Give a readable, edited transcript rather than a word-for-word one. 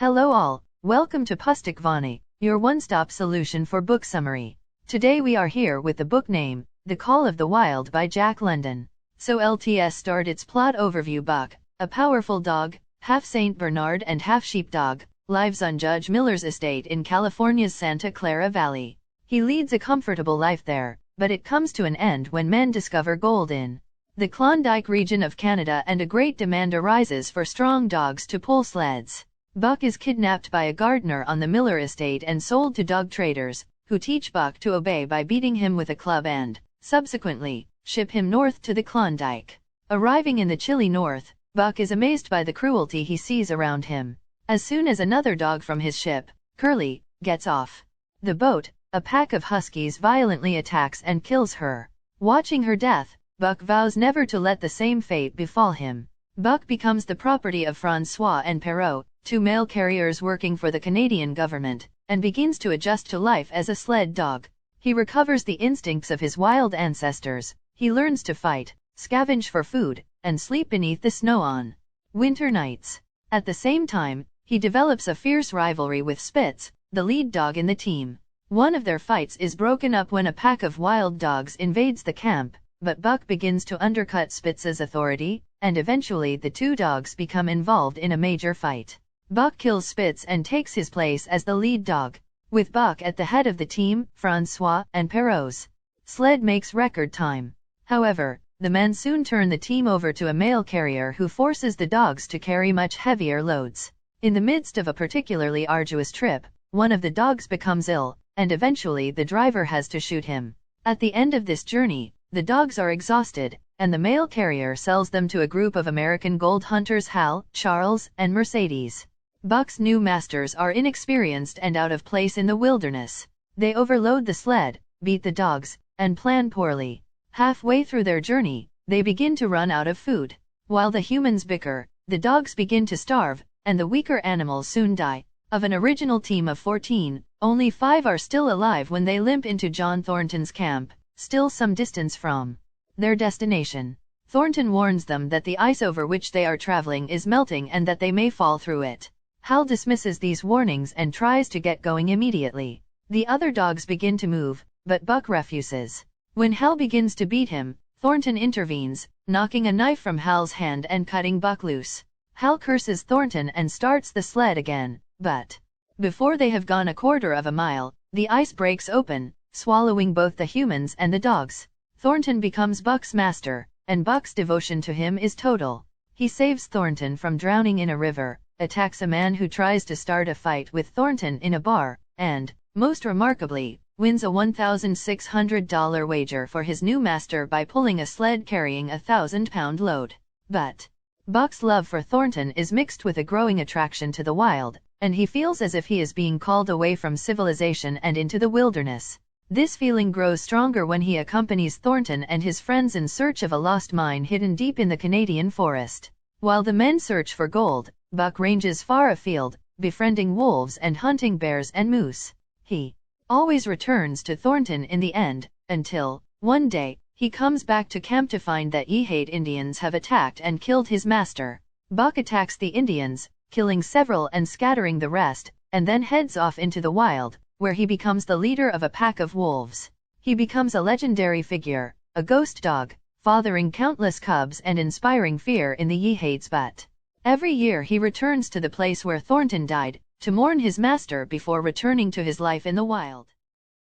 Hello all, welcome to Pustakvani, your one-stop solution for book summary. Today we are here with the book name, The Call of the Wild by Jack London. So LTS start its plot overview. Buck, a powerful dog, half Saint Bernard and half sheepdog, lives on Judge Miller's estate in California's Santa Clara Valley. He leads a comfortable life there, but it comes to an end when men discover gold in the Klondike region of Canada and a great demand arises for strong dogs to pull sleds. Buck is kidnapped by a gardener on the Miller estate and sold to dog traders, who teach Buck to obey by beating him with a club and, subsequently, ship him north to the Klondike. Arriving in the chilly north, Buck is amazed by the cruelty he sees around him. As soon as another dog from his ship, Curly, gets off the boat, a pack of huskies violently attacks and kills her. Watching her death, Buck vows never to let the same fate befall him. Buck becomes the property of Francois and Perrault, two mail carriers working for the Canadian government, and begins to adjust to life as a sled dog. He recovers the instincts of his wild ancestors. He learns to fight, scavenge for food, and sleep beneath the snow on winter nights. At the same time, he develops a fierce rivalry with Spitz, the lead dog in the team. One of their fights is broken up when a pack of wild dogs invades the camp, but Buck begins to undercut Spitz's authority, and eventually the two dogs become involved in a major fight. Buck kills Spitz and takes his place as the lead dog. With Buck at the head of the team, Francois and Perrault's sled makes record time. However, the men soon turn the team over to a mail carrier who forces the dogs to carry much heavier loads. In the midst of a particularly arduous trip, one of the dogs becomes ill, and eventually the driver has to shoot him. At the end of this journey, the dogs are exhausted, and the mail carrier sells them to a group of American gold hunters Hal, Charles, and Mercedes. Buck's new masters are inexperienced and out of place in the wilderness. They overload the sled, beat the dogs, and plan poorly. Halfway through their journey, they begin to run out of food. While the humans bicker, the dogs begin to starve, and the weaker animals soon die. Of an original team of 14, only 5 are still alive when they limp into John Thornton's camp, still some distance from their destination. Thornton warns them that the ice over which they are traveling is melting and that they may fall through it. Hal dismisses these warnings and tries to get going immediately. The other dogs begin to move, but Buck refuses. When Hal begins to beat him, Thornton intervenes, knocking a knife from Hal's hand and cutting Buck loose. Hal curses Thornton and starts the sled again, but before they have gone a quarter of a mile, the ice breaks open, swallowing both the humans and the dogs. Thornton becomes Buck's master, and Buck's devotion to him is total. He saves Thornton from drowning in a river, attacks a man who tries to start a fight with Thornton in a bar, and, most remarkably, wins a $1,600 wager for his new master by pulling a sled carrying a 1,000-pound load. But Buck's love for Thornton is mixed with a growing attraction to the wild, and he feels as if he is being called away from civilization and into the wilderness. This feeling grows stronger when he accompanies Thornton and his friends in search of a lost mine hidden deep in the Canadian forest. While the men search for gold, Buck ranges far afield, befriending wolves and hunting bears and moose. He always returns to Thornton in the end, until, one day, he comes back to camp to find that Yeehate Indians have attacked and killed his master. Buck attacks the Indians, killing several and scattering the rest, and then heads off into the wild, where he becomes the leader of a pack of wolves. He becomes a legendary figure, a ghost dog, fathering countless cubs and inspiring fear in the Yeehates. But every year he returns to the place where Thornton died, to mourn his master before returning to his life in the wild.